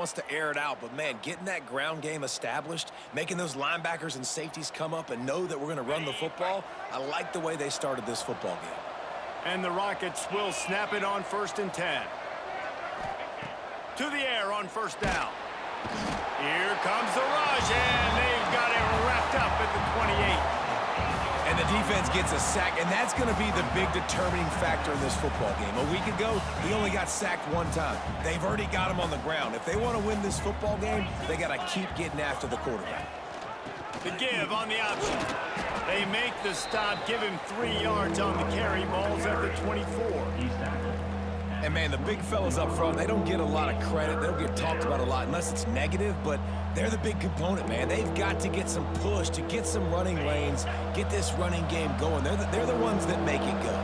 Wants to air it out, but man, getting that ground game established, making those linebackers and safeties come up and know that we're going to run the football, I like the way they started this football game. And the Rockets will snap it on 1st and 10. To the air on 1st down. Here comes the rush, and they've got it wrapped up at the 28. And the defense gets a sack, and that's going to be the big determining factor in this football game. A week ago, he only got sacked one time. They've already got him on the ground. If they want to win this football game, they got to keep getting after the quarterback. The give on the option. They make the stop, give him 3 yards on the carry. Ball's at the 24. And, man, the big fellas up front, they don't get a lot of credit. They don't get talked about a lot unless it's negative, but they're the big component, man. They've got to get some push, to get some running lanes, get this running game going. They're the ones that make it go.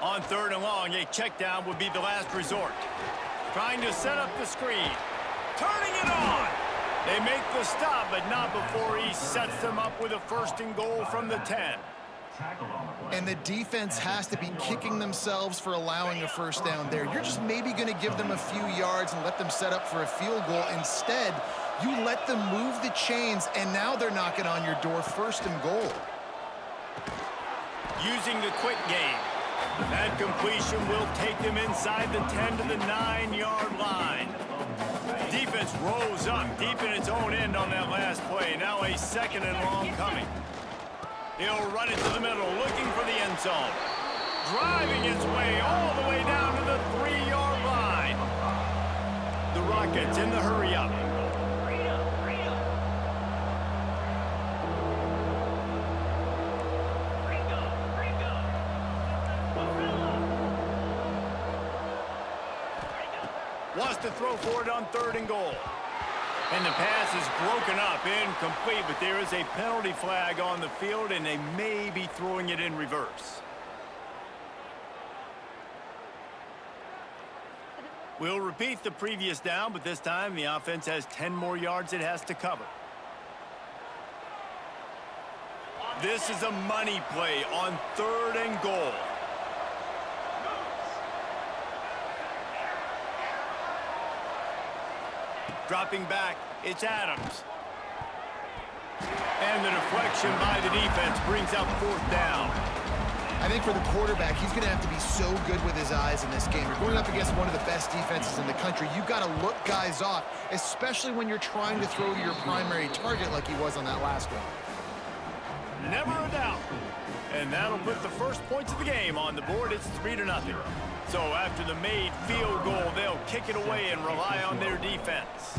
On 3rd and long, a check down would be the last resort. Trying to set up the screen. Turning it on. They make the stop, but not before he sets them up with a 1st and goal from the 10. And the defense has to be kicking themselves for allowing a 1st down there. You're just maybe going to give them a few yards and let them set up for a field goal. Instead, you let them move the chains, and now they're knocking on your door, 1st and goal. Using the quick game. That completion will take them inside the 10 to the 9-yard line. Defense rose up deep in its own end on that last play. Now a 2nd and long coming. He'll run it to the middle, looking for the end zone. Driving its way all the way down to the 3-yard line. The Rockets in the hurry-up. Wants to throw for it on 3rd and goal. And the pass is broken up, incomplete, but there is a penalty flag on the field, and they may be throwing it in reverse. We'll repeat the previous down, but this time the offense has 10 more yards it has to cover. This is a money play on 3rd and goal. Dropping back, it's Adams. And the deflection by the defense brings up 4th down. I think for the quarterback, he's going to have to be so good with his eyes in this game. You're going up against one of the best defenses in the country. You've got to look guys off, especially when you're trying to throw to your primary target like he was on that last one. Never a doubt. And that'll put the first points of the game on the board. It's 3-0. So after the made field goal, they'll kick it away and rely on their defense.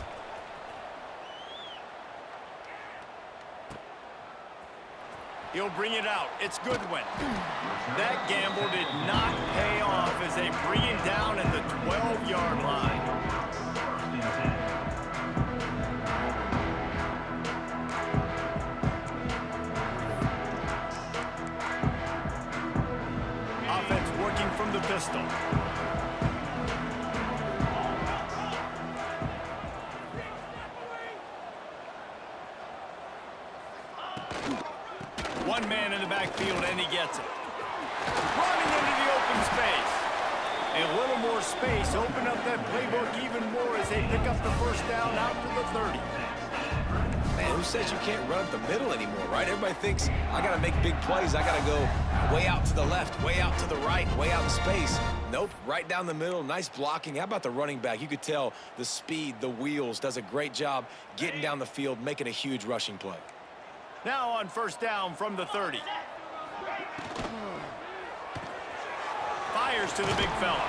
He'll bring it out. It's Goodwin. That gamble did not pay off as they bring it down at the 12-yard line. Offense working from the pistol. One man in the backfield, and he gets it. Running into the open space. A little more space. Open up that playbook even more as they pick up the 1st down out to the 30. Man, who says you can't run up the middle anymore, right? Everybody thinks, I got to make big plays. I got to go way out to the left, way out to the right, way out in space. Nope, right down the middle. Nice blocking. How about the running back? You could tell the speed, the wheels, does a great job getting down the field, making a huge rushing play. Now on 1st down from the 30. Fires to the big fella.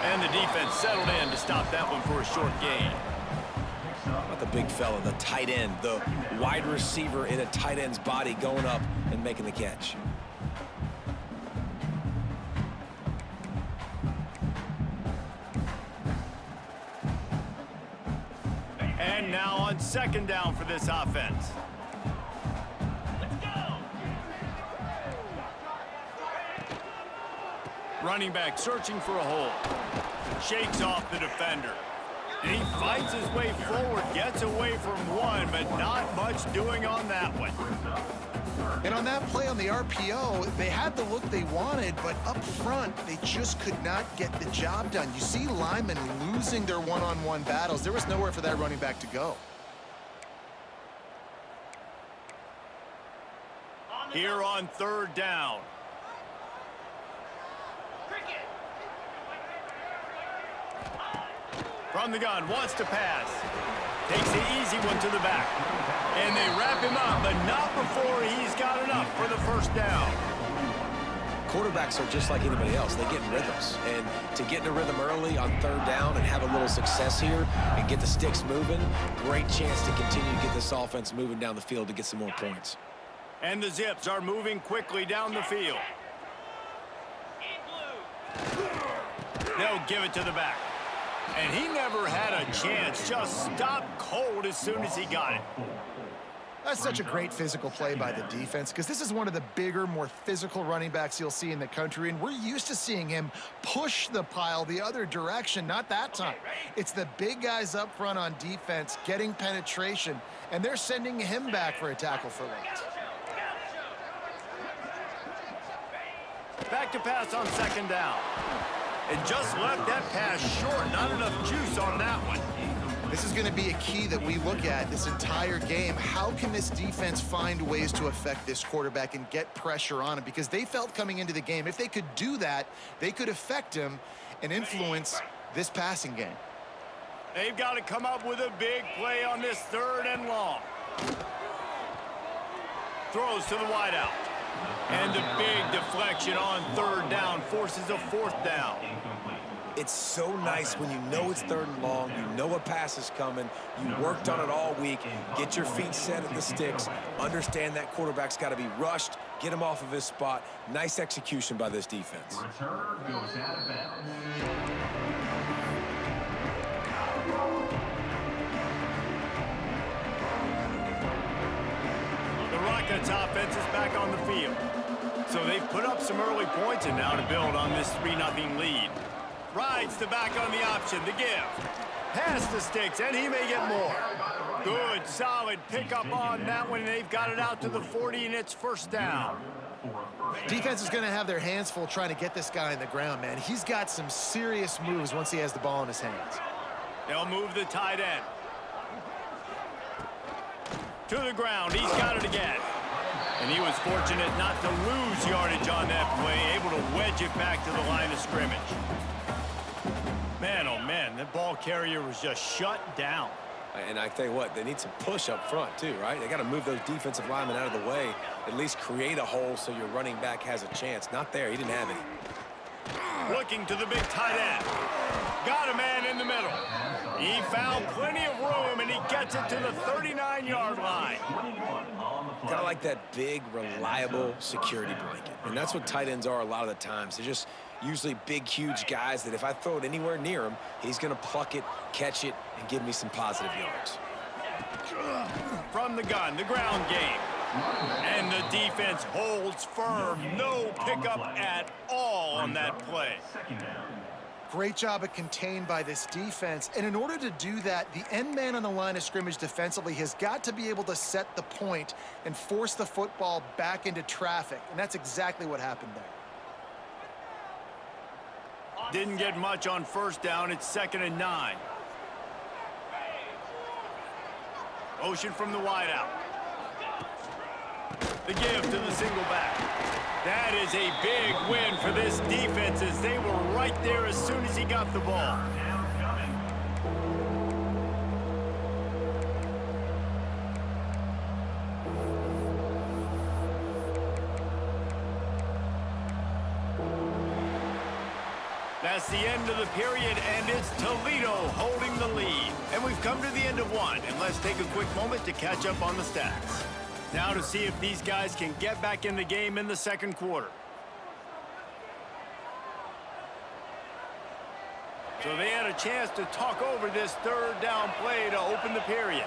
And the defense settled in to stop that one for a short gain. How about the big fella, the tight end, the wide receiver in a tight end's body going up and making the catch. And now on 2nd down for this offense. Running back searching for a hole. Shakes off the defender. And he fights his way forward, gets away from one, but not much doing on that one. And on that play on the RPO, they had the look they wanted, but up front, they just could not get the job done. You see linemen losing their one-on-one battles. There was nowhere for that running back to go. Here on third down. From the gun, wants to pass. Takes the easy one to the back. And they wrap him up, but not before he's got enough for the first down. Quarterbacks are just like anybody else. They get in rhythms. And to get in a rhythm early on third down and have a little success here and get the sticks moving, great chance to continue to get this offense moving down the field to get some more points. And the Zips are moving quickly down the field. They'll give it to the back. And he never had a chance. Just stopped cold as soon as he got it. That's such a great physical play by the defense because this is one of the bigger, more physical running backs you'll see in the country, and we're used to seeing him push the pile the other direction. Not that time. It's the big guys up front on defense getting penetration, and they're sending him back for a tackle for late. Back to pass on second down. And just left that pass short. Not enough juice on that one. This is going to be a key that we look at this entire game. How can this defense find ways to affect this quarterback and get pressure on him? Because they felt coming into the game, if they could do that, they could affect him and influence this passing game. They've got to come up with a big play on this third and long. Throws to the wideout. And a big deflection on third down forces a fourth down. It's so nice when you know it's third and long, you know a pass is coming, you worked on it all week, get your feet set at the sticks, understand that quarterback's got to be rushed, get him off of his spot. Nice execution by this defense. Return goes out of bounds. The Rockets offense is back on the field. So they've put up some early points and now to build on this 3-0 lead. Rides the back on the option, the give. Pass the sticks, and he may get more. Good, solid pickup on that one. They've got it out to the 40, and it's first down. Defense is going to have their hands full trying to get this guy in the ground, man. He's got some serious moves once he has the ball in his hands. They'll move the tight end. To the ground, he's got it again. And he was fortunate not to lose yardage on that play, able to wedge it back to the line of scrimmage. Man, oh man, that ball carrier was just shut down. And I tell you what, they need some push up front too, right? They got to move those defensive linemen out of the way, at least create a hole so your running back has a chance. Not there, he didn't have any. Looking to the big tight end. Got a man in the middle. He found plenty of room, and he gets it to the 39-yard line. Kind of like that big, reliable security blanket. And that's what tight ends are a lot of the times. They're just usually big, huge guys that if I throw it anywhere near him, he's going to pluck it, catch it, and give me some positive yards. From the gun, the ground game. And the defense holds firm. No pickup at all on that play. Great job of contained by this defense. And in order to do that, the end man on the line of scrimmage defensively has got to be able to set the point and force the football back into traffic. And that's exactly what happened there. Didn't get much on first down. It's 2nd and 9. Motion from the wideout. The give to the single back. That is a big win for this defense as they were right there as soon as he got the ball. That's the end of the period, and it's Toledo holding the lead. And we've come to the end of one, and let's take a quick moment to catch up on the stats. Now to see if these guys can get back in the game in the second quarter. So they had a chance to talk over this third down play to open the period.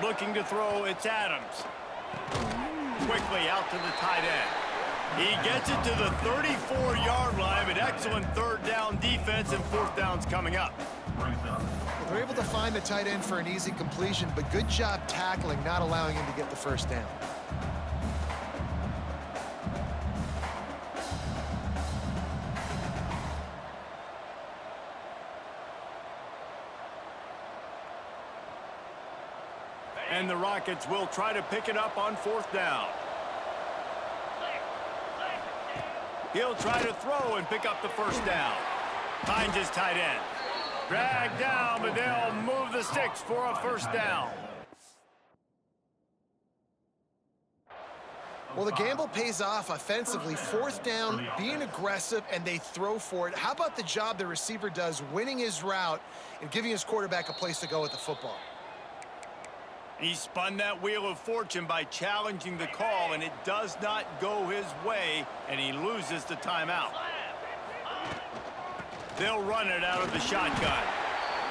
Looking to throw, it's Adams. Quickly out to the tight end. He gets it to the 34-yard line, but excellent third down defense, and fourth down's coming up. brings up. They're able to find the tight end for an easy completion, but good job tackling, not allowing him to get the first down. And the Rockets will try to pick it up on 4th down. He'll try to throw and pick up the first down. Finds his tight end. Dragged down, but they'll move the sticks for a first down. Well, the gamble pays off offensively. 4th down, being aggressive, and they throw for it. How about the job the receiver does winning his route and giving his quarterback a place to go with the football? He spun that wheel of fortune by challenging the call, and it does not go his way, and he loses the timeout. They'll run it out of the shotgun.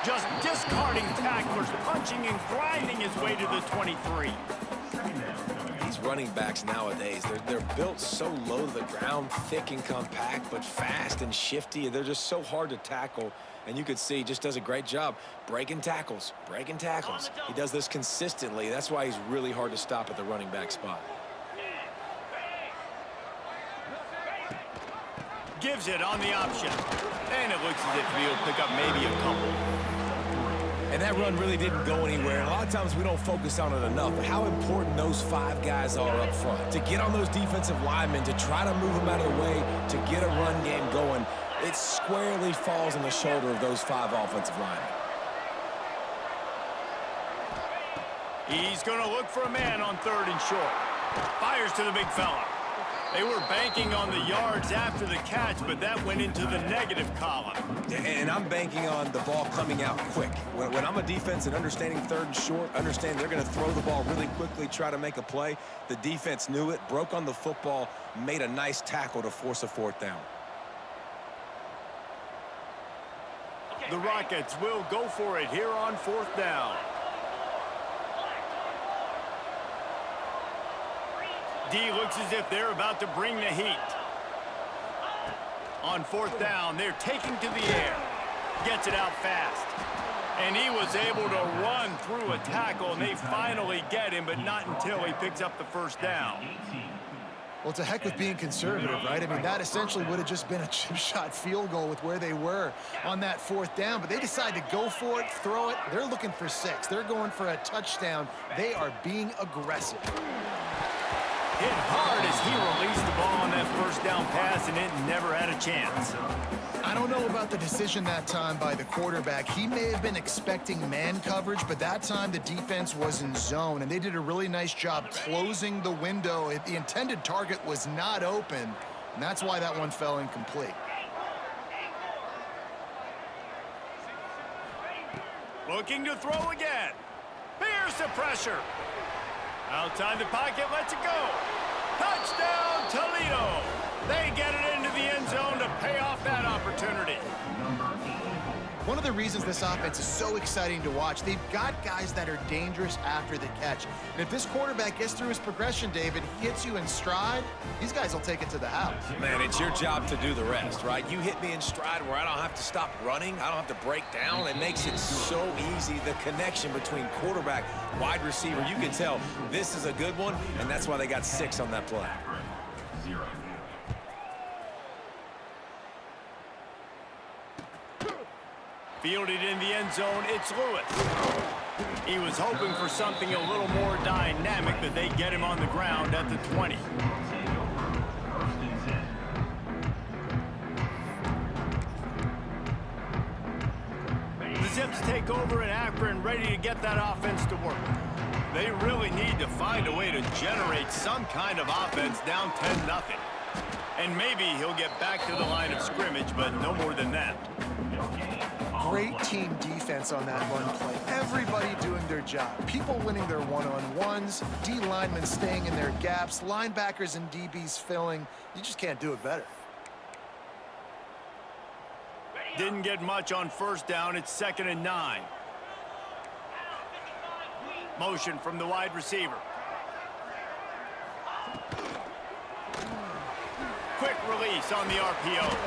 Just discarding tacklers, punching and grinding his way to the 23. These running backs nowadays, they're built so low to the ground, thick and compact, but fast and shifty. They're just so hard to tackle. And you could see he just does a great job breaking tackles, breaking tackles. He does this consistently. That's why he's really hard to stop at the running back spot. Gives it on the option. And it looks as if he'll pick up maybe a couple. And that run really didn't go anywhere. And a lot of times we don't focus on it enough, but how important those 5 guys are up front. To get on those defensive linemen, to try to move them out of the way, to get a run game going, it squarely falls on the shoulder of those 5 offensive linemen. He's going to look for a man on 3rd and short. Fires to the big fella. They were banking on the yards after the catch, but that went into the negative column. And I'm banking on the ball coming out quick. When I'm a defense and understanding 3rd and short, understand they're going to throw the ball really quickly, try to make a play. The defense knew it, broke on the football, made a nice tackle to force a 4th down. The Rockets will go for it here on 4th down. D looks as if they're about to bring the heat. On 4th down, they're taking to the air. Gets it out fast. And he was able to run through a tackle, and they finally get him, but not until he picks up the first down. Well, it's a heck with being conservative, right? I mean, that essentially would have just been a chip shot field goal with where they were on that 4th down, but they decide to go for it, throw it. They're looking for 6. They're going for a touchdown. They are being aggressive. Hit hard as he released the ball on that first down pass, and it never had a chance. I don't know about the decision that time by the quarterback. He may have been expecting man coverage, but that time the defense was in zone, and they did a really nice job closing the window. The intended target was not open, and that's why that one fell incomplete. Looking to throw again. Here's the pressure. Outside the pocket, lets it go. Touchdown, Toledo. They get it into the end zone to pay off that opportunity. One of the reasons this offense is so exciting to watch, they've got guys that are dangerous after the catch. And if this quarterback gets through his progression, David, hits you in stride, these guys will take it to the house. Man, it's your job to do the rest, right? You hit me in stride where I don't have to stop running. I don't have to break down. It makes it so easy. The connection between quarterback, wide receiver, you can tell this is a good one, and that's why they got 6 on that play. Akron, 0. Fielded in the end zone, it's Lewis. He was hoping for something a little more dynamic, but they get him on the ground at the 20. The Zips take over in Akron, ready to get that offense to work. They really need to find a way to generate some kind of offense down 10-0. And maybe he'll get back to the line of scrimmage, but no more than that. Great team defense on that run play. Everybody doing their job. People winning their one-on-ones, D linemen staying in their gaps, linebackers and DBs filling. You just can't do it better. Didn't get much on first down. It's 2nd and 9. Motion from the wide receiver. Quick release on the RPO.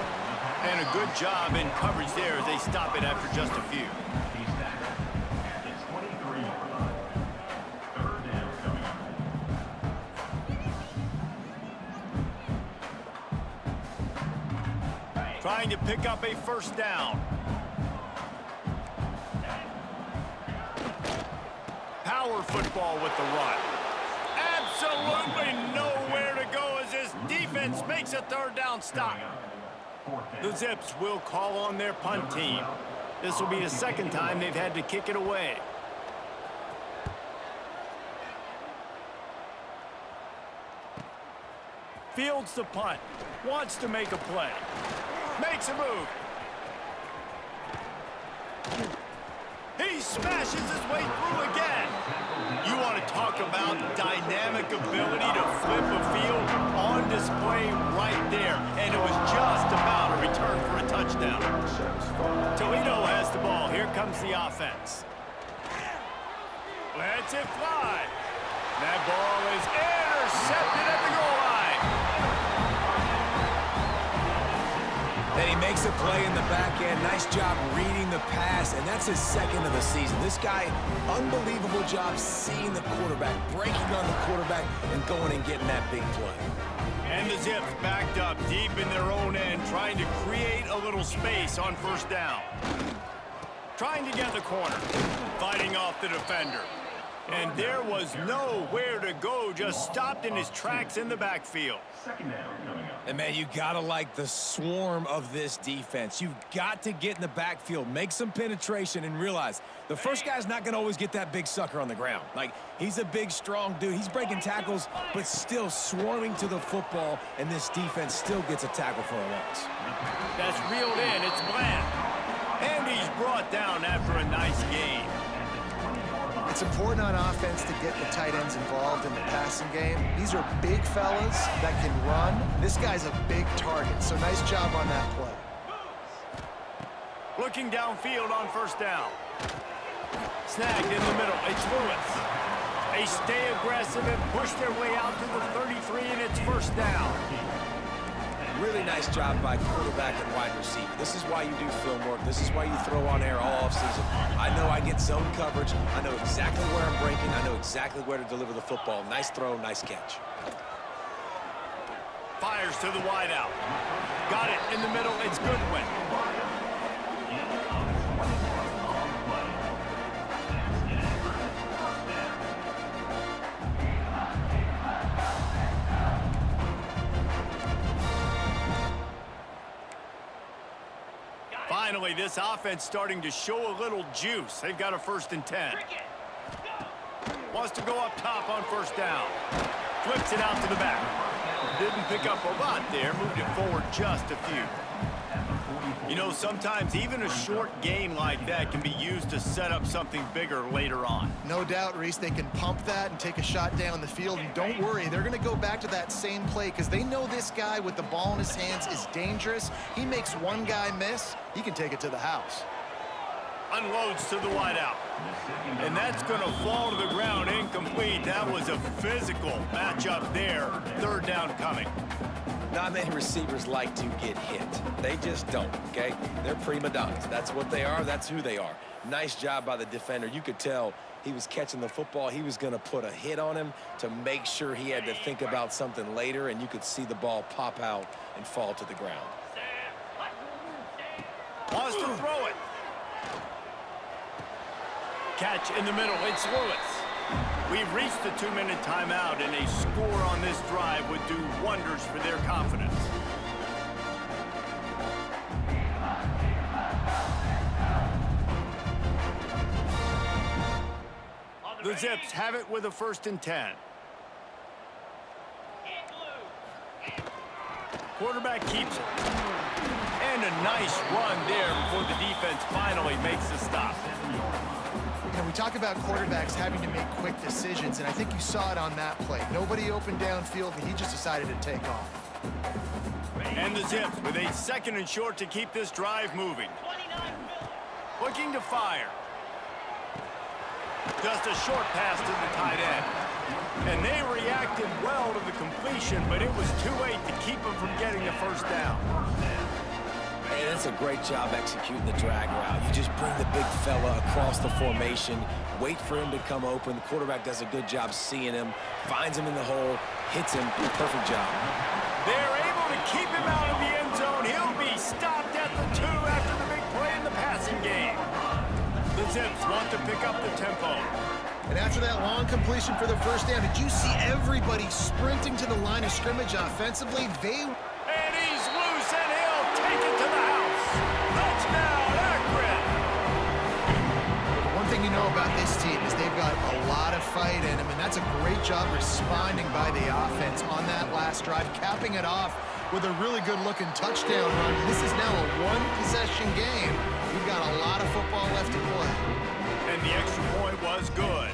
And a good job in coverage there as they stop it after just a few. He's tackled at the 23-yard line. Third down coming up. Trying to pick up a first down. Power football with the run. Absolutely nowhere to go as this defense makes a third down stop. The Zips will call on their punt team. This will be the second time they've had to kick it away. Fields the punt. Wants to make a play. Makes a move. He smashes his way through again. You want to talk about dynamic ability to flip a field on display right there. And it was just about a return for a touchdown. Toledo has the ball. Here comes the offense. Lets it fly. That ball is intercepted at the goal line. And he makes a play in the back end. Nice job reading the pass, and that's his second of the season. This guy, unbelievable job seeing the quarterback, breaking on the quarterback, and going and getting that big play. And the Zips backed up deep in their own end, trying to create a little space on first down. Trying to get the corner, fighting off the defender. And there was nowhere to go, just stopped in his tracks in the backfield. Second down coming up. And, man, you got to like the swarm of this defense. You've got to get in the backfield, make some penetration, and realize the first guy's not going to always get that big sucker on the ground. Like, he's a big, strong dude. He's breaking tackles, but still swarming to the football, and this defense still gets a tackle for a loss. That's reeled in. It's Bland. And he's brought down after a nice gain. It's important on offense to get the tight ends involved in the passing game. These are big fellas that can run. This guy's a big target, so nice job on that play. Looking downfield on first down. Snagged in the middle. It's Lewis. They stay aggressive and push their way out to the 33, and it's first down. Really nice job by quarterback and wide receiver. This is why you do film work. This is why you throw on air all offseason. I know I get zone coverage. I know exactly where I'm breaking. I know exactly where to deliver the football. Nice throw, nice catch. Fires to the wideout. Got it in the middle. It's Goodwin. Finally, this offense starting to show a little juice. They've got a 1st and 10. Wants to go up top on first down. Flips it out to the back. Didn't pick up a lot there. Moved it forward just a few. You know, sometimes even a short gain like that can be used to set up something bigger later on. No doubt, Reese, they can pump that and take a shot down the field. And don't worry, they're going to go back to that same play because they know this guy with the ball in his hands is dangerous. He makes one guy miss, he can take it to the house. Unloads to the wideout. And that's going to fall to the ground incomplete. That was a physical matchup there. Third down coming. Not many receivers like to get hit. They just don't, okay? They're prima donnas. That's what they are. That's who they are. Nice job by the defender. You could tell he was catching the football. He was going to put a hit on him to make sure he had to think about something later, and you could see the ball pop out and fall to the ground. Wants to throw it. Catch in the middle. It's Lewis. We've reached the 2-minute timeout, and a score on this drive would do wonders for their confidence. The Zips have it with a 1st and 10. Quarterback keeps it. And a nice run there before the defense finally makes the stop. You know, we talk about quarterbacks having to make quick decisions, and I think you saw it on that play. Nobody opened downfield, and he just decided to take off. And the Zips with a 2nd and short to keep this drive moving. Looking to fire. Just a short pass to the tight end. And they reacted well to the completion, but it was too late to keep them from getting the first down. Hey, that's a great job executing the drag route. You just bring the big fella across the formation, wait for him to come open. The quarterback does a good job seeing him, finds him in the hole, hits him. Perfect job. They're able to keep him out of the end zone. He'll be stopped at the 2 after the big play in the passing game. The Zips want to pick up the tempo. And after that long completion for the first down, did you see everybody sprinting to the line of scrimmage offensively? And he's loose, and he'll take it to the house. Touchdown, Akron! One thing you know about this team is they've got a lot of fight in them, and that's a great job responding by the offense on that last drive, capping it off with a really good-looking touchdown run. This is now a one-possession game. We've got a lot of football left to play. And the extra point was good.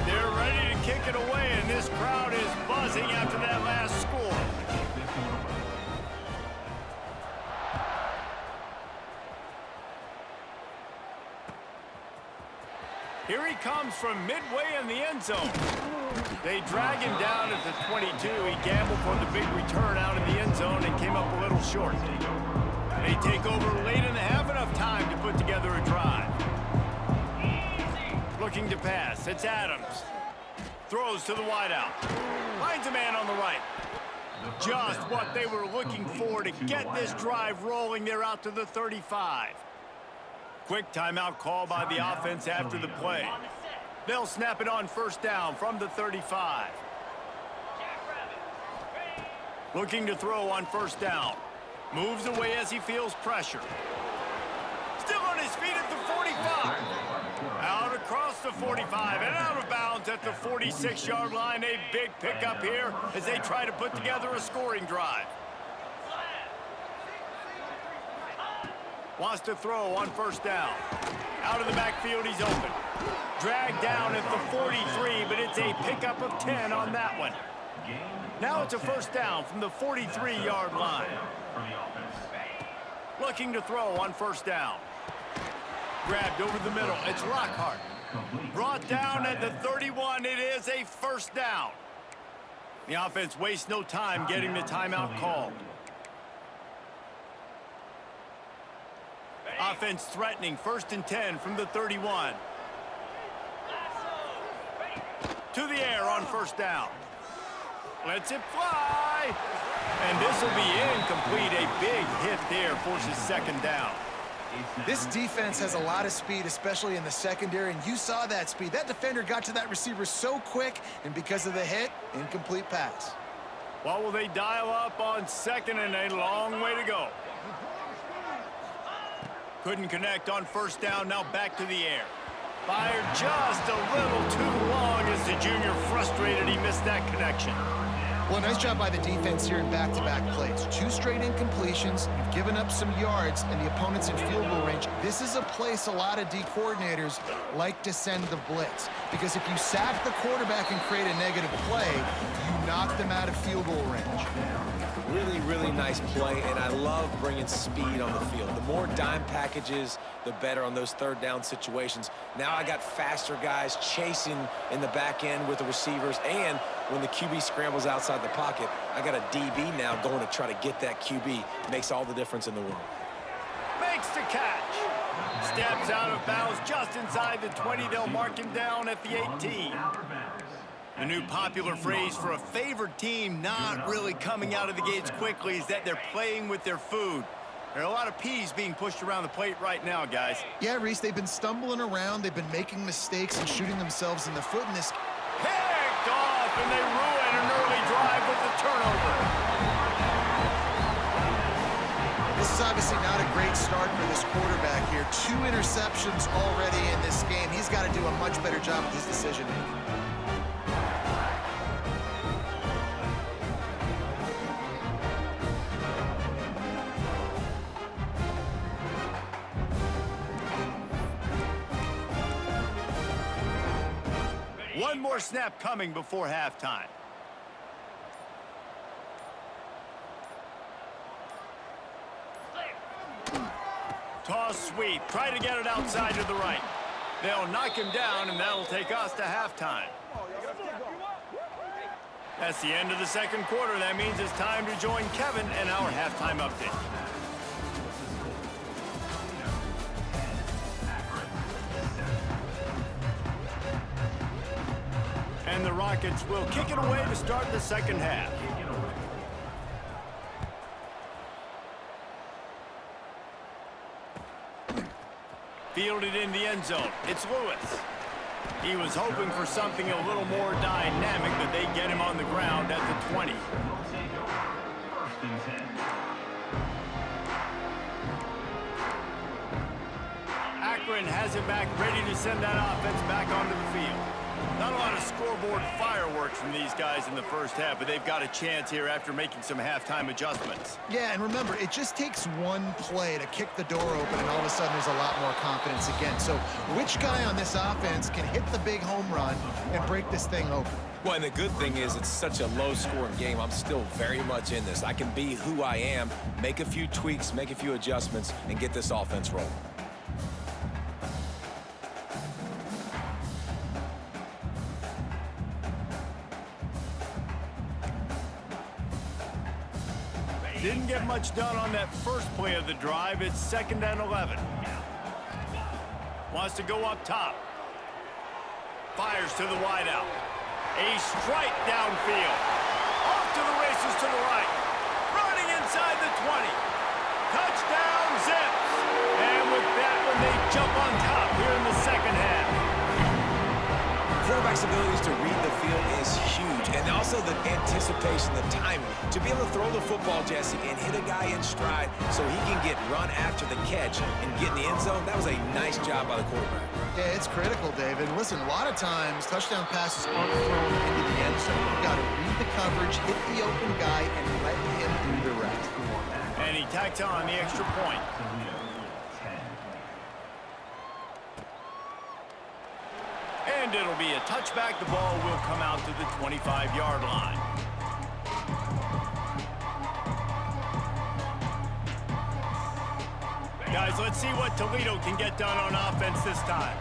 They're ready to kick it away, and this crowd is buzzing after that last score. Here he comes from midway in the end zone. They drag him down at the 22. He gambled for the big return out in the end zone and came up a little short. They take over late in the half, enough time to put together a drive. Looking to pass, it's Adams. Throws to the wideout. Finds a man on the right. Just what they were looking for to get this drive rolling. They're out to the 35. Quick timeout call by the offense after the play. They'll snap it on first down from the 35. Looking to throw on first down. Moves away as he feels pressure. Still on his feet at the 45. Out across the 45 and out of bounds at the 46-yard line. A big pickup here as they try to put together a scoring drive. Wants to throw on first down. Out of the backfield, he's open. Dragged down at the 43, but it's a pickup of 10 on that one. Now it's a first down from the 43-yard line. Looking to throw on first down. Grabbed over the middle. It's Lockhart. Brought down at the 31. It is a first down. The offense wastes no time getting the timeout called. Offense threatening, 1st and 10 from the 31. To the air on first down. Lets it fly. And this will be incomplete. A big hit there forces second down. This defense has a lot of speed, especially in the secondary, and you saw that speed. That defender got to that receiver so quick, and because of the hit, incomplete pass. What will they dial up on second, and a long way to go? Couldn't connect on first down, now back to the air. Fired just a little too long as the junior frustrated he missed that connection. Well, nice job by the defense here in back-to-back plays. 2 straight incompletions, you've given up some yards, and the opponent's in field goal range. This is a place a lot of D coordinators like to send the blitz, because if you sack the quarterback and create a negative play, you knock them out of field goal range. Really, really nice play, and I love bringing speed on the field. The more dime packages, the better on those third down situations. Now I got faster guys chasing in the back end with the receivers, and when the QB scrambles outside the pocket, I got a DB now going to try to get that QB. Makes all the difference in the world. Makes the catch. Steps out of bounds just inside the 20. They'll mark him down at the 18. The new popular phrase for a favored team not really coming out of the gates quickly is that they're playing with their food. There are a lot of peas being pushed around the plate right now, guys. Yeah, Reese, they've been stumbling around. They've been making mistakes and shooting themselves in the foot in this. Picked off, and they ruin an early drive with the turnover. This is obviously not a great start for this quarterback here. 2 interceptions already in this game. He's got to do a much better job with his decision-making. One more snap coming before halftime. Toss sweep. Try to get it outside to the right. They'll knock him down, and that'll take us to halftime. That's the end of the second quarter. That means it's time to join Kevin and our halftime update. And the Rockets will kick it away to start the second half. Fielded in the end zone. It's Lewis. He was hoping for something a little more dynamic, but they get him on the ground at the 20. Akron has it back, ready to send that offense back onto the field. Not a lot of scoreboard fireworks from these guys in the first half, but they've got a chance here after making some halftime adjustments. Yeah, and remember, it just takes one play to kick the door open, and all of a sudden there's a lot more confidence again. So which guy on this offense can hit the big home run and break this thing open? Well, and the good thing is it's such a low-scoring game. I'm still very much in this. I can be who I am, make a few tweaks, make a few adjustments, and get this offense rolling. Didn't get much done on that first play of the drive. It's 2nd and 11. Wants to go up top. Fires to the wideout. A strike downfield. Off to the races to the right. Running inside the 20. Touchdown, Zips. And with that one, they jump on top here in the second half. Quarterback's abilities to read the field is huge, and also the anticipation, the timing. To be able to throw the football, Jesse, and hit a guy in stride so he can get run after the catch and get in the end zone, that was a nice job by the quarterback. Yeah, it's critical, David. Listen, a lot of times touchdown passes aren't thrown into the end zone. You've got to read the coverage, hit the open guy, and let him do the rest. And he tacks on the extra point. And it'll be a touchback. The ball will come out to the 25-yard line. Guys, let's see what Toledo can get done on offense this time.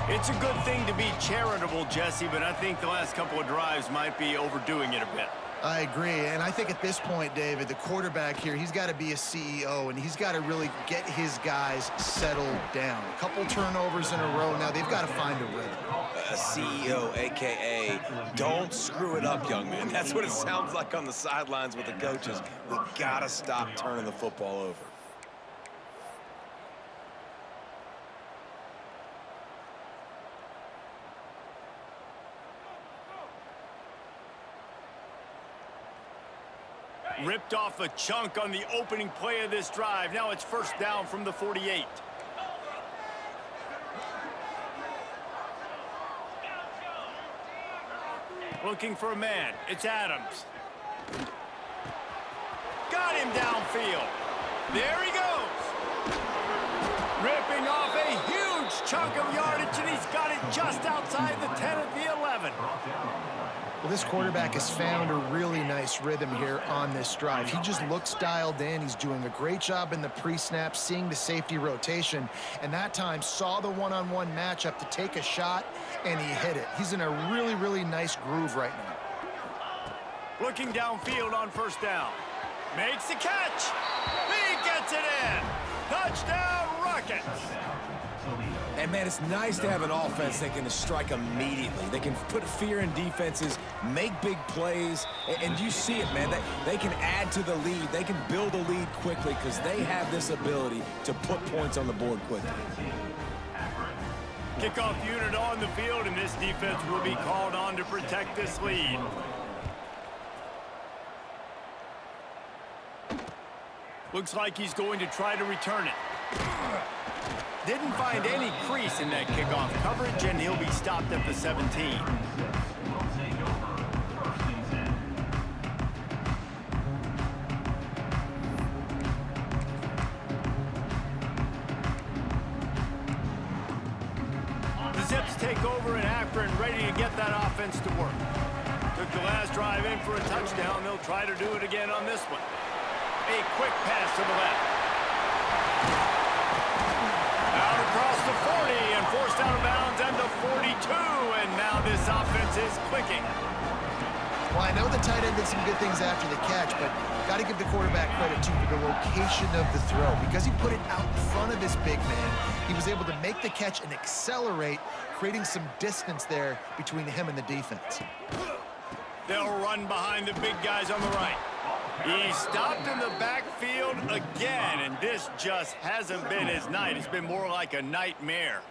It's a good thing to be charitable, Jesse, but I think the last couple of drives might be overdoing it a bit. I agree, and I think at this point, David, the quarterback here, he's got to be a CEO, and he's got to really get his guys settled down. A couple turnovers in a row now. They've got to find a rhythm. A CEO, a.k.a. don't screw it up, young man. That's what it sounds like on the sidelines with the coaches. We got to stop turning the football over. Ripped off a chunk on the opening play of this drive. Now it's 1st down from the 48. Looking for a man. It's Adams. Got him downfield. There he goes. Ripping off a huge chunk of yardage, and he's got it just outside the 10 at the 11. Well, this quarterback has found a really nice rhythm here on this drive. He just looks dialed in. He's doing a great job in the pre-snap, seeing the safety rotation, and that time saw the one-on-one matchup to take a shot, and he hit it. He's in a really, really nice groove right now. Looking downfield on 1st down. Makes the catch. He gets it in. Touchdown, Rockets. And, man, it's nice to have an offense that can strike immediately. They can put fear in defenses, make big plays, and you see it, man. They can add to the lead. They can build a lead quickly because they have this ability to put points on the board quickly. Kickoff unit on the field, and this defense will be called on to protect this lead. Looks like he's going to try to return it. Didn't find any crease in that kickoff coverage, and he'll be stopped at the 17. The Zips take over in Akron, ready to get that offense to work. Took the last drive in for a touchdown. They'll try to do it again on this one. A quick pass to the left. Out across the 40 and forced out of bounds and the 42. And now this offense is clicking. Well, I know the tight end did some good things after the catch, but got to give the quarterback credit, too, for the location of the throw. Because he put it out in front of his big man, he was able to make the catch and accelerate, creating some distance there between him and the defense. They'll run behind the big guys on the right. He stopped in the backfield again, and this just hasn't been his night. It's been more like a nightmare.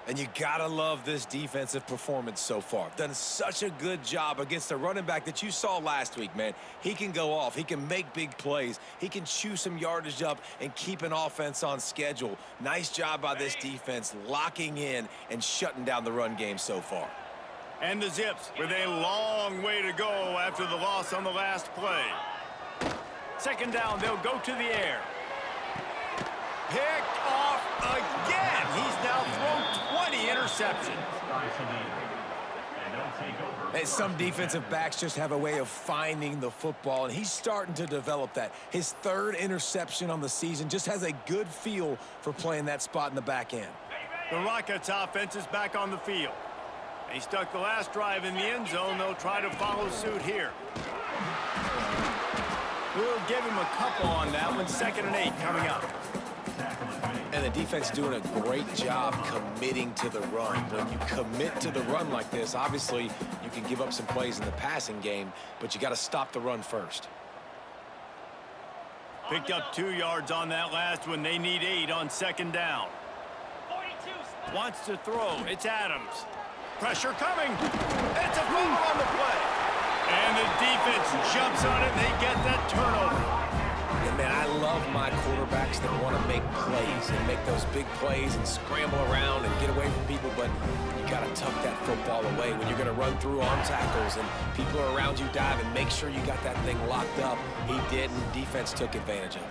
And you gotta love this defensive performance so far. Done such a good job against a running back that you saw last week, man. He can go off. He can make big plays. He can chew some yardage up and keep an offense on schedule. Nice job by this defense locking in and shutting down the run game so far. And the Zips with a long way to go after the loss on the last play. Second down, they'll go to the air. Picked off again. He's now thrown 20 interceptions. And some defensive backs just have a way of finding the football, and he's starting to develop that. His third interception on the season, just has a good feel for playing that spot in the back end. The Rockets offense is back on the field. They stuck the last drive in the end zone. They'll try to follow suit here. We'll give him a couple on that one. 2nd and 8 coming up. And the defense doing a great job committing to the run. When you commit to the run like this, obviously you can give up some plays in the passing game, but you got to stop the run first. Picked up 2 yards on that last one. They need 8 on 2nd down. Wants to throw. It's Adams. Pressure coming. It's a fumble on the play. And the defense jumps on it, and they get that turnover. And, man, I love my quarterbacks that want to make plays and make those big plays and scramble around and get away from people, but you got to tuck that football away when you're going to run through arm tackles and people are around you dive, and make sure you got that thing locked up. He did, and defense took advantage of it.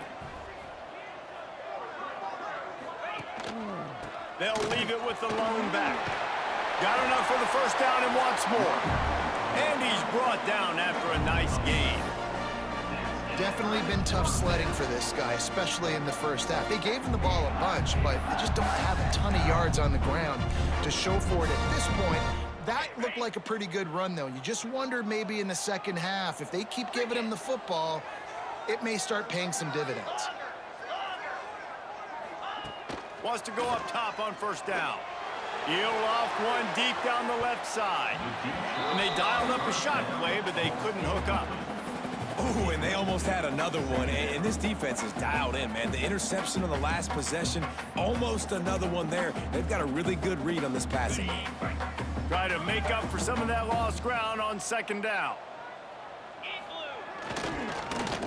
They'll leave it with the lone back. Got enough for the first down and wants more. And he's brought down after a nice gain. Definitely been tough sledding for this guy, especially in the first half. They gave him the ball a bunch, but they just don't have a ton of yards on the ground to show for it at this point. That looked like a pretty good run, though. You just wonder maybe in the second half, if they keep giving him the football, it may start paying some dividends. Wants to go up top on first down. He'll off one deep down the left side. And they dialed up a shot play, but they couldn't hook up. Ooh, and they almost had another one, and this defense is dialed in, man. The interception on the last possession, almost another one there. They've got a really good read on this passing. Try to make up for some of that lost ground on 2nd down.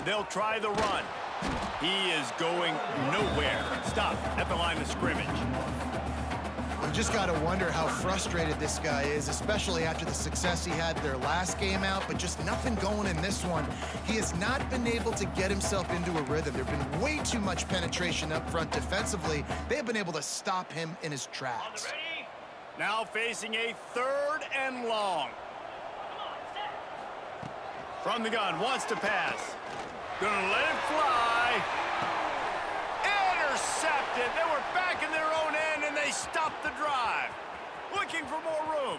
They'll try the run. He is going nowhere. Stop at the line of scrimmage. You just got to wonder how frustrated this guy is, especially after the success he had their last game out, but just nothing going in this one. He has not been able to get himself into a rhythm. There have been way too much penetration up front defensively. They have been able to stop him in his tracks. Now facing a 3rd and long. From the gun, wants to pass. Gonna let it fly. Intercepted. They were back in their own end, and they stopped the drive. Looking for more room.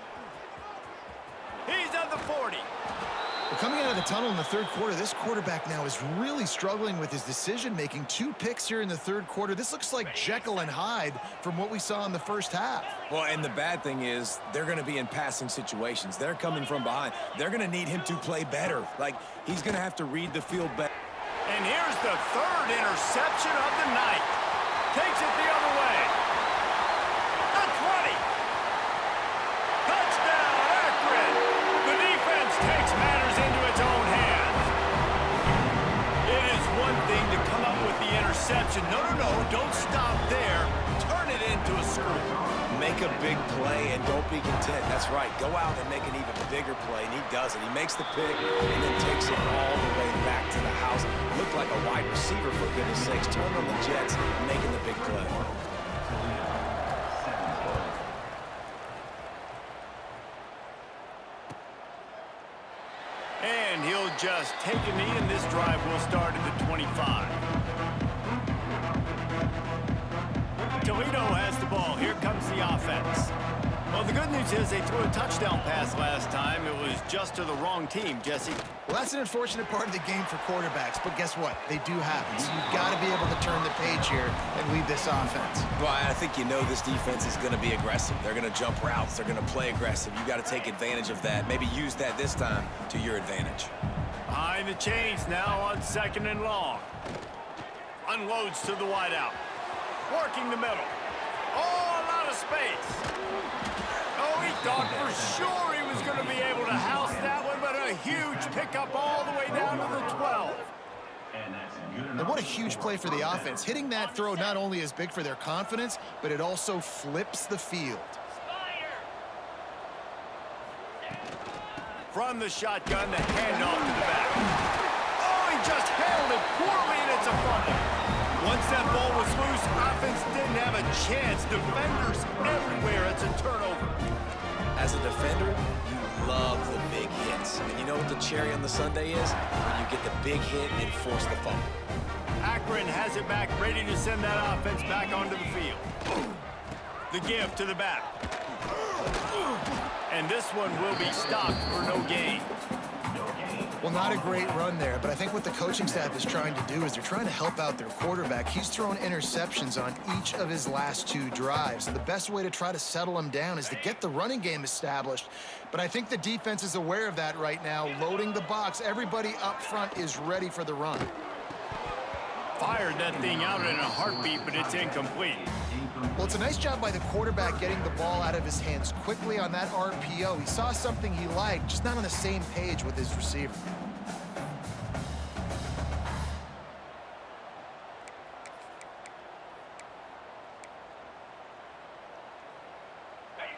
He's at the 40. Well, coming out of the tunnel in the 3rd quarter, this quarterback now is really struggling with his decision-making. 2 picks here in the 3rd quarter. This looks like Jekyll and Hyde from what we saw in the first half. Well, and the bad thing is they're going to be in passing situations. They're coming from behind. They're going to need him to play better. Like, he's going to have to read the field better. And here's the 3rd interception of the night. Takes it the other way. The 20. Touchdown, Akron. The defense takes matters into its own hands. It is one thing to come up with the interception. No, don't stop there. Turn it into a score. Make a big play and don't be content. That's right. Go out and make an even bigger play, and he does it. He makes the pick and then takes it all the way back to the house. Looked like a wide receiver, for goodness sakes. Turned on the Jets, making the big play. And he'll just take a knee, and this drive will start at the 25. Toledo has the ball. Here comes the offense. Well, The good news is they threw a touchdown pass last time. It was just to the wrong team, Jesse. Well, that's an unfortunate part of the game for quarterbacks, but guess what? They do happen. So you've got to be able to turn the page here and lead this offense. Well, I think you know this defense is going to be aggressive. They're going to jump routes. They're going to play aggressive. You got to take advantage of that. Maybe use that this time to your advantage. Behind the chains now on 2nd and long. Unloads to the wideout. Working the middle. Oh, a lot of space. Oh, he thought for sure he was going to be able to house that one, but a huge pickup all the way down to the 12. And what a huge play for the offense. Hitting that throw not only is big for their confidence, but it also flips the field. From the shotgun, the handoff to the back. Oh, he just handled it poorly, and it's a fumble. Once that ball was loose, offense didn't have a chance. Defenders everywhere. It's a turnover. As a defender, you love the big hits. And you know what the cherry on the sundae is? When you get the big hit and force the fumble. Akron has it back, ready to send that offense back onto the field. The give to the back. And this one will be stopped for no gain. Well, not a great run there, but I think what the coaching staff is trying to do is they're trying to help out their quarterback. He's thrown interceptions on each of his last 2 drives, and the best way to try to settle him down is to get the running game established. But I think the defense is aware of that right now, loading the box. Everybody up front is ready for the run. Fired that thing out in a heartbeat, but it's incomplete. Well, it's a nice job by the quarterback getting the ball out of his hands quickly on that RPO. He saw something he liked, just not on the same page with his receiver.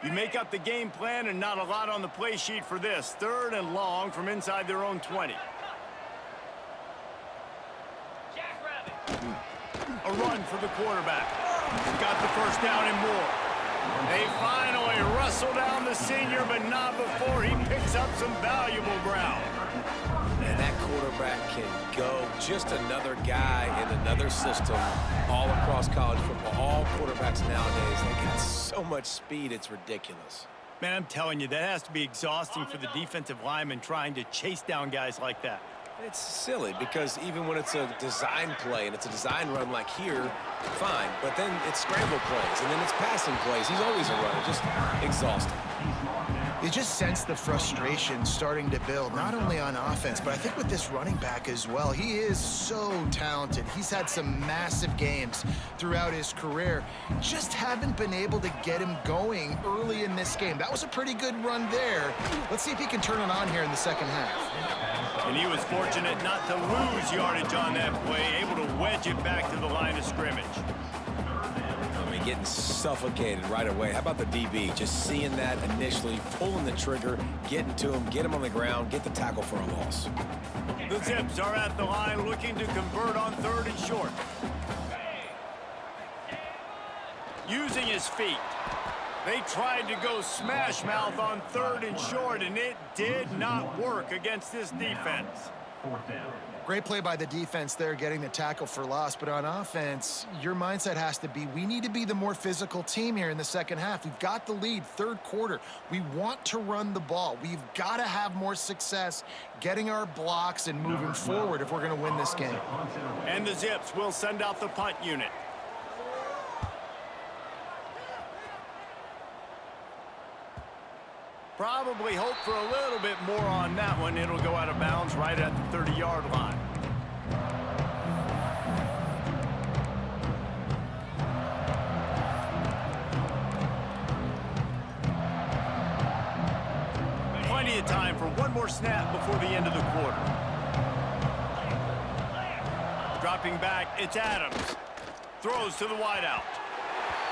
You make up the game plan and not a lot on the play sheet for this. 3rd and long from inside their own 20. A run for the quarterback. Got the first down and more. They finally wrestle down the senior, but not before he picks up some valuable ground. And that quarterback can go. Just another guy in another system all across college football. All quarterbacks nowadays, they got so much speed, it's ridiculous. Man, I'm telling you, that has to be exhausting for the defensive lineman trying to chase down guys like that. It's silly because even when it's a design play and it's a design run like here, fine. But then it's scramble plays and then it's passing plays. He's always a runner, just exhausting. You just sense the frustration starting to build, not only on offense, but I think with this running back as well. He is so talented. He's had some massive games throughout his career. Just haven't been able to get him going early in this game. That was a pretty good run there. Let's see if he can turn it on here in the second half. And he was fortunate not to lose yardage on that play, able to wedge it back to the line of scrimmage. Getting suffocated right away. How about the DB? Just seeing that initially, pulling the trigger, getting to him, get him on the ground, get the tackle for a loss. The Zips are at the line looking to convert on 3rd and short. Using his feet. They tried to go smash mouth on 3rd and short, and it did not work against this defense. 4th down. Great play by the defense there, getting the tackle for loss. But on offense, your mindset has to be, we need to be the more physical team here in the second half. We've got the lead, 3rd quarter. We want to run the ball. We've got to have more success getting our blocks and moving forward if we're going to win this game. And the Zips will send out the punt unit. Probably hope for a little bit more on that one. It'll go out of bounds right at the 30-yard line. Plenty of time for one more snap before the end of the quarter. Dropping back, it's Adams. Throws to the wideout.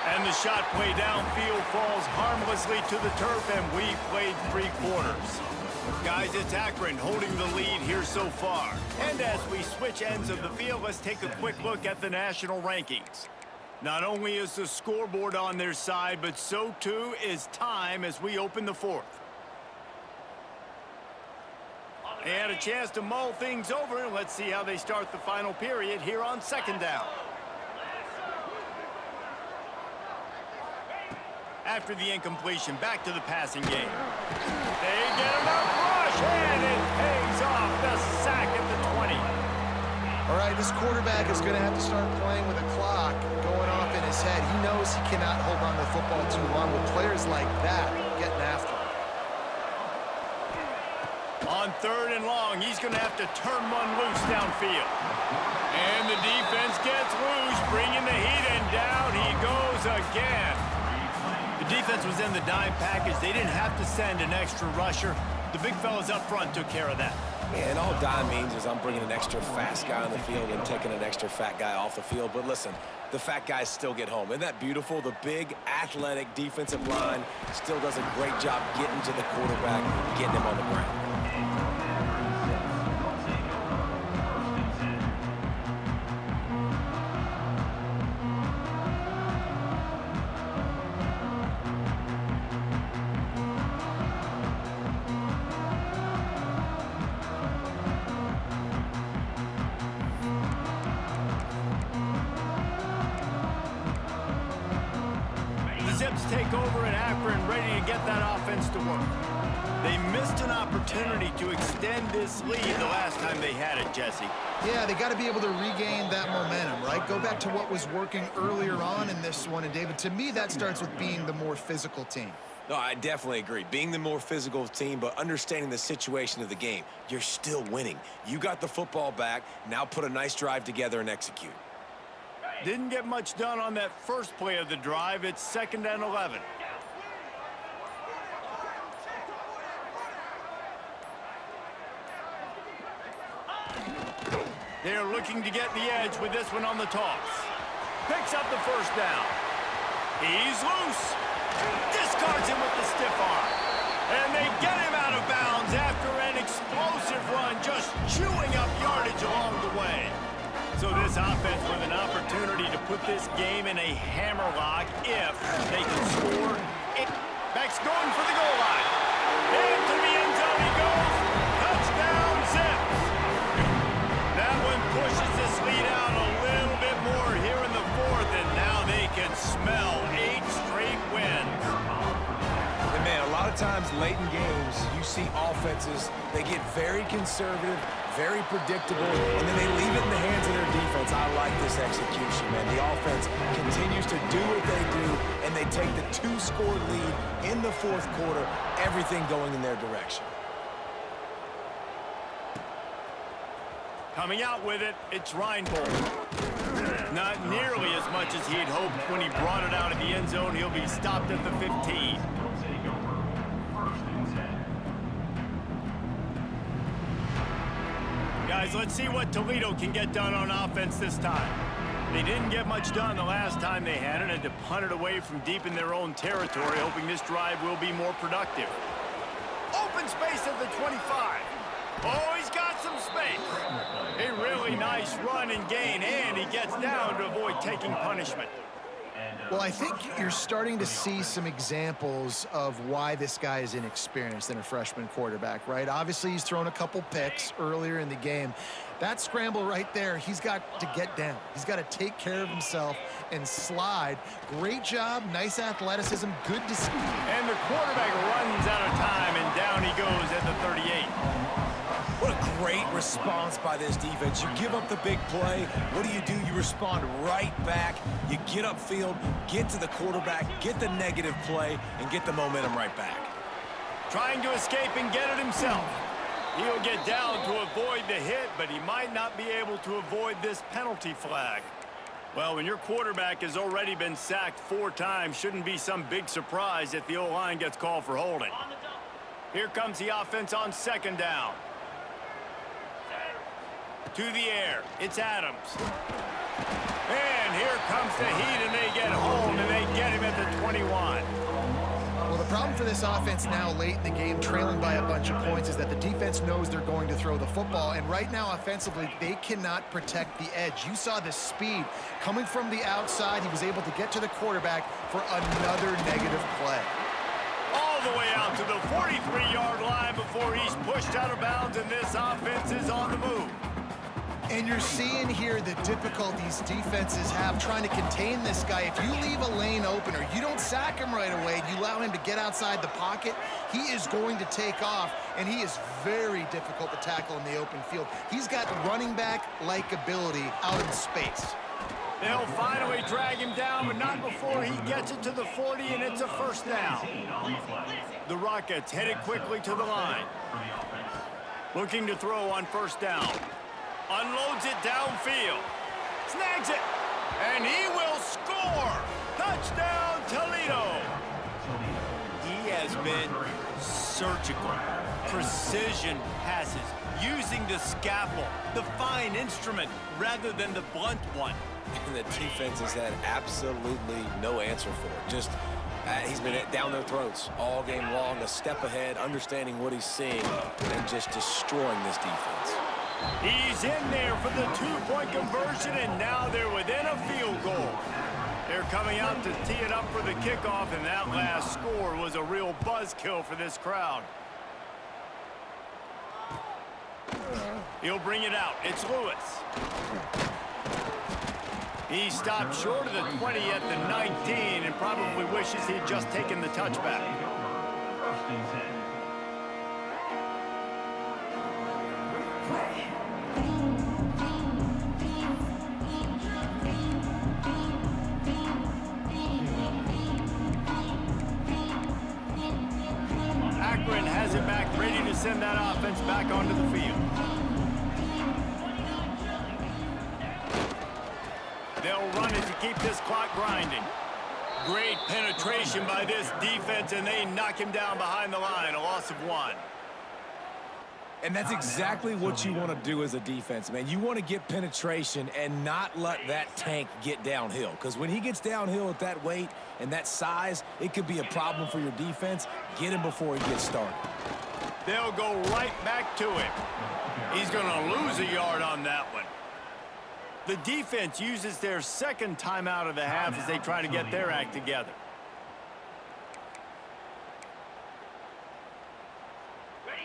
And the shot play downfield falls harmlessly to the turf, and we've played 3 quarters. Guys, it's Akron holding the lead here so far. And as we switch ends of the field, let's take a quick look at the national rankings. Not only is the scoreboard on their side, but so too is time as we open the 4th. They had a chance to mull things over. Let's see how they start the final period here on 2nd down. After the incompletion, back to the passing game. They get enough rush, and it pays off. The sack at the 20. All right, this quarterback is going to have to start playing with a clock going off in his head. He knows he cannot hold on to the football too long with players like that getting after him. On 3rd and long, he's going to have to turn one loose downfield. And the defense gets loose, bringing the heat, and down he goes again. The defense was in the dime package. They didn't have to send an extra rusher. The big fellas up front took care of that. Yeah, and all dime means is I'm bringing an extra fast guy on the field and taking an extra fat guy off the field. But listen, the fat guys still get home. Isn't that beautiful? The big, athletic defensive line still does a great job getting to the quarterback, getting him on the ground. Take over at Akron, ready to get that offense to work. They missed an opportunity to extend this lead the last time they had it, Jesse. Yeah, they got to be able to regain that momentum, right? Go back to what was working earlier on in this one. And, David, to me, that starts with being the more physical team. No, I definitely agree. Being the more physical team, but understanding the situation of the game. You're still winning. You got the football back. Now put a nice drive together and execute. Didn't get much done on that first play of the drive. It's 2nd and 11. They're looking to get the edge with this one on the toss. Picks up the first down. He's loose. Discards him with the stiff arm. And they get him out of bounds after an explosive run, just chewing up yardage along the way. So this offense with an opportunity to put this game in a hammerlock if they can score. Back's going for the goal line. Into the end zone he goes. Touchdown, Zips. That one pushes this lead out a little bit more here in the 4th, and now they can smell 8 straight wins. And man, a lot of times late in games, you see offenses, they get very conservative, very predictable, and then they leave it in the hands of their defense. I like this execution, man. The offense continues to do what they do, and they take the 2-score lead in the 4th quarter, everything going in their direction. Coming out with it, it's Reinbold. Not nearly as much as he had hoped when he brought it out of the end zone. He'll be stopped at the 15. Guys, let's see what Toledo can get done on offense this time. They didn't get much done the last time they had it, and to punt it away from deep in their own territory, hoping this drive will be more productive. Open space at the 25. Oh, he's got some space. A really nice run and gain, and he gets down to avoid taking punishment. Well, I think you're starting to see some examples of why this guy is inexperienced in a freshman quarterback, right? Obviously, he's thrown a couple picks earlier in the game. That scramble right there, he's got to get down. He's got to take care of himself and slide. Great job, nice athleticism, good to see. And the quarterback runs out of time, and down he goes at the 38. What a great response by this defense. You give up the big play. What do? You respond right back. You get upfield, get to the quarterback, get the negative play, and get the momentum right back. Trying to escape and get it himself. He'll get down to avoid the hit, but he might not be able to avoid this penalty flag. Well, when your quarterback has already been sacked 4 times, shouldn't be some big surprise if the O-line gets called for holding. Here comes the offense on 2nd down. To the air, it's Adams. And here comes the heat, and they get home, and they get him at the 21. Well, the problem for this offense now late in the game, trailing by a bunch of points, is that the defense knows they're going to throw the football. And right now, offensively, they cannot protect the edge. You saw the speed coming from the outside. He was able to get to the quarterback for another negative play. All the way out to the 43-yard line before he's pushed out of bounds, and this offense is on the move. And you're seeing here the difficulties defenses have trying to contain this guy. If you leave a lane open or you don't sack him right away, you allow him to get outside the pocket, he is going to take off, and he is very difficult to tackle in the open field. He's got running back-like ability out in space. They'll finally drag him down, but not before he gets it to the 40, and it's a first down. The Rockets headed quickly to the line. Looking to throw on first down. Unloads it downfield. Snags it. And he will score. Touchdown, Toledo. He has been surgical. Precision passes. Using the scalpel, the fine instrument, rather than the blunt one. And the defense has had absolutely no answer for it. Just, he's been down their throats all game long, a step ahead, understanding what he's seeing, and just destroying this defense. He's in there for the two-point conversion, and now they're within a field goal. They're coming out to tee it up for the kickoff, and that last score was a real buzzkill for this crowd. He'll bring it out. It's Lewis. He stopped short of the 20 at the 19 and probably wishes he'd just taken the touchback. First and 10. Akron has it back, ready to send that offense back onto the field. They'll run it to keep this clock grinding. Great penetration by this defense, and they knock him down behind the line, a loss of 1. And that's exactly what you want to do as a defense, man. You want to get penetration and not let that tank get downhill. Because when he gets downhill at that weight and that size, it could be a problem for your defense. Get him before he gets started. They'll go right back to him. He's going to lose a yard on that one. The defense uses their second timeout of the half as they try to get their act together.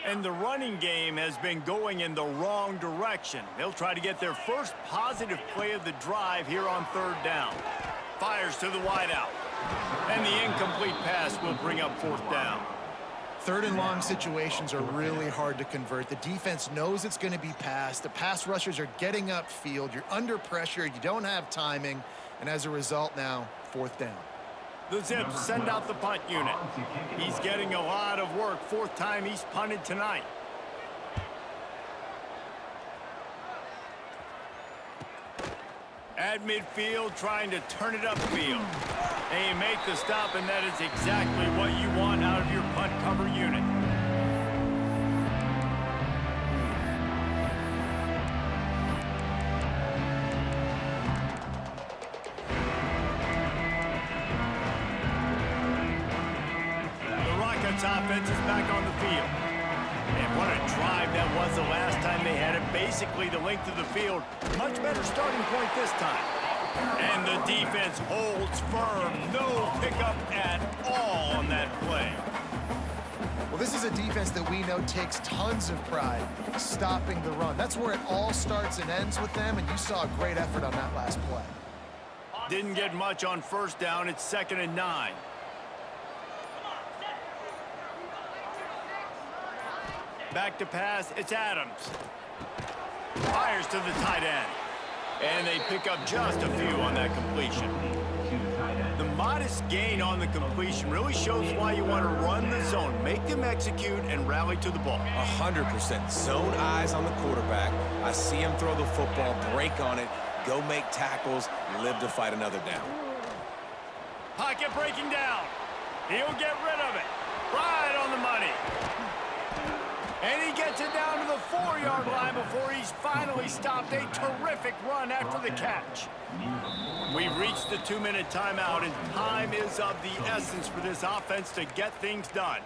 And the running game has been going in the wrong direction. They'll try to get their first positive play of the drive here on third down. Fires to the wideout. And the incomplete pass will bring up fourth down. Third and long situations are really hard to convert. The defense knows it's going to be passed. The pass rushers are getting upfield. You're under pressure. You don't have timing. And as a result now, fourth down. The Zips send out the punt unit. He's getting a lot of work. Fourth time he's punted tonight. At midfield, trying to turn it upfield. They make the stop, and that is exactly what you want out of your punt cover unit. Offense is back on the field. And what a drive that was the last time they had it. Basically the length of the field. Much better starting point this time. And the defense holds firm. No pickup at all on that play. Well, this is a defense that we know takes tons of pride stopping the run. That's where it all starts and ends with them, and you saw a great effort on that last play. Didn't get much on first down. It's 2nd and 9. Back to pass, it's Adams. Fires to the tight end. And they pick up just a few on that completion. The modest gain on the completion really shows why you want to run the zone. Make them execute and rally to the ball. 100%. Zone eyes on the quarterback. I see him throw the football, break on it, go make tackles, live to fight another down. Pocket breaking down. He'll get rid of it. Right on the money. And he gets it down to the 4-yard line before he's finally stopped. A terrific run after the catch. We've reached the 2-minute timeout, and time is of the essence for this offense to get things done.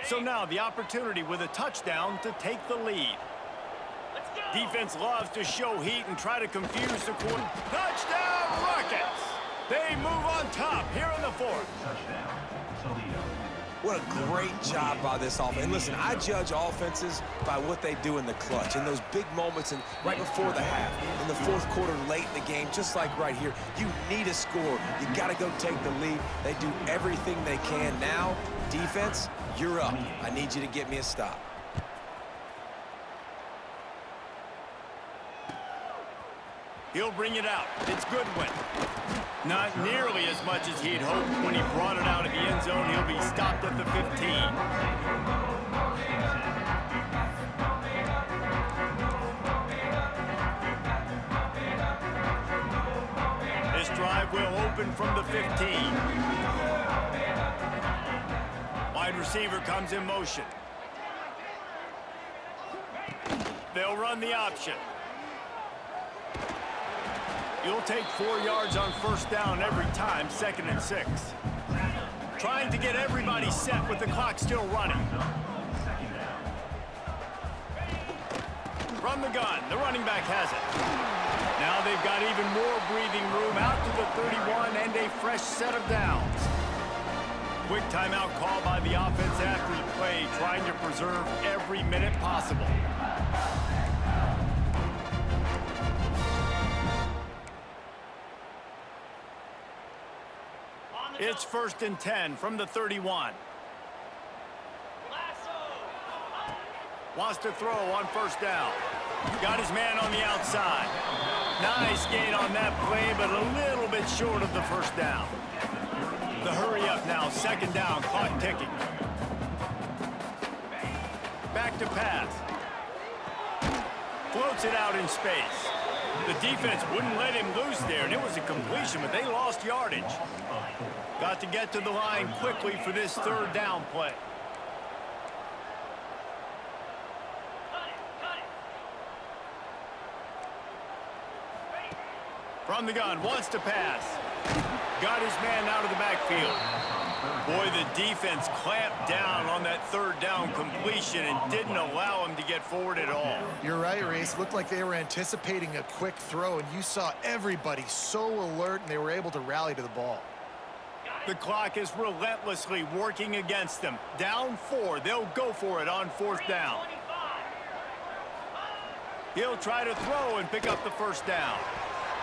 So now the opportunity with a touchdown to take the lead. Let's go! Defense loves to show heat and try to confuse the quarter. Touchdown, Rockets! They move on top here in the fourth. Touchdown, Toledo. What a great job by this offense. And listen, I judge offenses by what they do in the clutch, in those big moments and right before the half, in the fourth quarter, late in the game, just like right here. You need a score. You got to go take the lead. They do everything they can. Now, defense, you're up. I need you to get me a stop. He'll bring it out. It's Goodwin. Not nearly as much as he'd hoped. When he brought it out of the end zone, he'll be stopped at the 15. This drive will open from the 15. Wide receiver comes in motion. They'll run the option. You'll take 4 yards on first down every time, 2nd and 6. Trying to get everybody set with the clock still running. From the gun, the running back has it. Now they've got even more breathing room out to the 31 and a fresh set of downs. Quick timeout call by the offense after the play, trying to preserve every minute possible. It's 1st and 10 from the 31. Wants to throw on first down. Got his man on the outside. Nice gain on that play, but a little bit short of the first down. The hurry up now, 2nd down, clock ticking. Back to pass. Floats it out in space. The defense wouldn't let him loose there, and it was a completion, but they lost yardage. Got to get to the line quickly for this 3rd down play. From the gun, wants to pass. Got his man out of the backfield. Boy, the defense clamped down on that 3rd down completion and didn't allow him to get forward at all. You're right, Reese. Looked like they were anticipating a quick throw, and you saw everybody so alert, and they were able to rally to the ball. The clock is relentlessly working against them. Down 4. They'll go for it on 4th down. He'll try to throw and pick up the first down.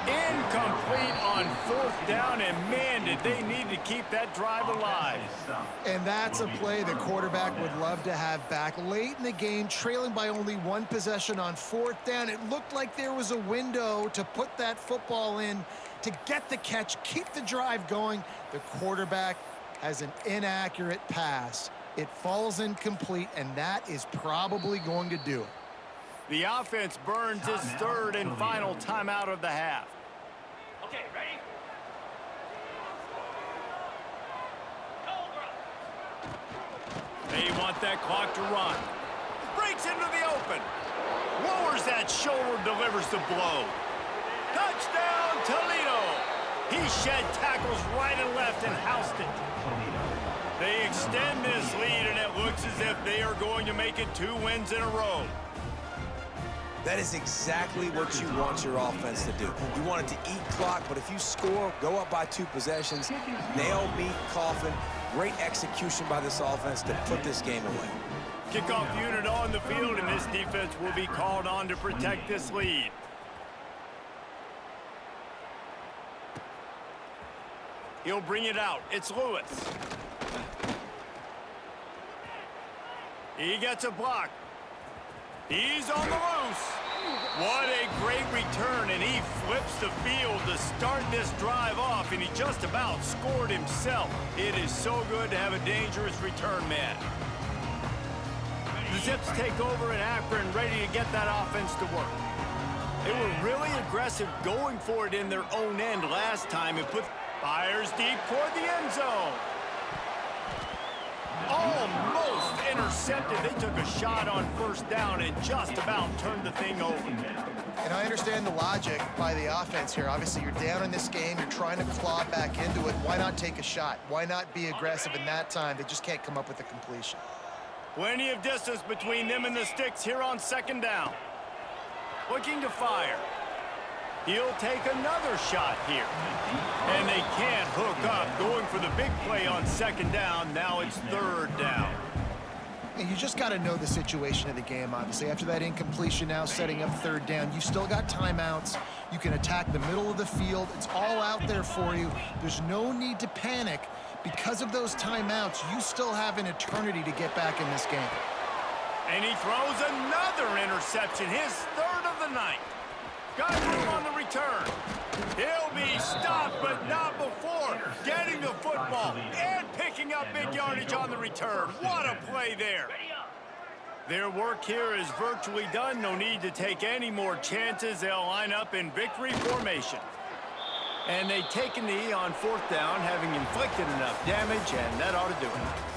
Incomplete on 4th down, and man, did they need to keep that drive alive. And that's a play the quarterback would love to have back. Late in the game, trailing by only 1 possession on 4th down, it looked like there was a window to put that football in, to get the catch, keep the drive going. The quarterback has an inaccurate pass. It falls incomplete, and that is probably going to do it. The offense burns his 3rd and final timeout of the half. Okay, ready? They want that clock to run. Breaks into the open. Lowers that shoulder, delivers the blow. Touchdown, Toledo! He shed tackles right and left and housed it. They extend this lead, and it looks as if they are going to make it 2 wins in a row. That is exactly what you want your offense to do. You want it to eat clock, but if you score, go up by 2 possessions, nail, meet, coffin. Great execution by this offense to put this game away. Kickoff unit on the field, and this defense will be called on to protect this lead. He'll bring it out. It's Lewis. He gets a block. He's on the loose. What a great return, and he flips the field to start this drive off, and he just about scored himself. It is so good to have a dangerous return man. The Zips take over in Akron, ready to get that offense to work. They were really aggressive going for it in their own end last time and fires deep toward the end zone. Almost intercepted. They took a shot on first down and just about turned the thing over. And I understand the logic by the offense here. Obviously, you're down in this game. You're trying to claw back into it. Why not take a shot? Why not be aggressive in that time? They just can't come up with a completion. Plenty of distance between them and the sticks here on 2nd down. looking to fire. He'll take another shot here. And they can't hook up, going for the big play on second down. Now it's third down. And you just got to know the situation of the game, obviously. After that incompletion, now setting up third down, you've still got timeouts. You can attack the middle of the field. It's all out there for you. There's no need to panic. Because of those timeouts, you still have an eternity to get back in this game. And he throws another interception, his third of the night. Got room on the return. He'll be stopped, but not before getting the football and picking up big yardage on the return. What a play there. Their work here is virtually done. No need to take any more chances. They'll line up in victory formation. And they take a knee on fourth down, having inflicted enough damage, and that ought to do it.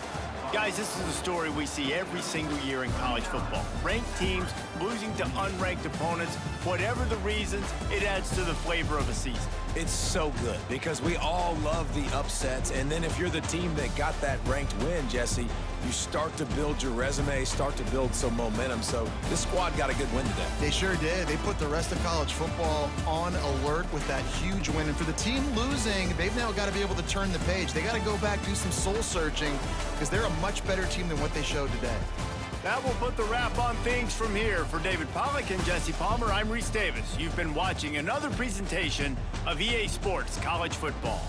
Guys, this is a story we see every single year in college football. Ranked teams losing to unranked opponents. Whatever the reasons, it adds to the flavor of a season. It's so good because we all love the upsets, and then if you're the team that got that ranked win, Jesse, you start to build your resume, start to build some momentum. So this squad got a good win today. They sure did. They put the rest of college football on alert with that huge win. And for the team losing, they've now got to be able to turn the page. They got to go back, do some soul searching, because they're a much better team than what they showed today. That will put the wrap on things from here. For David Pollack and Jesse Palmer, I'm Reese Davis. You've been watching another presentation of EA Sports College Football.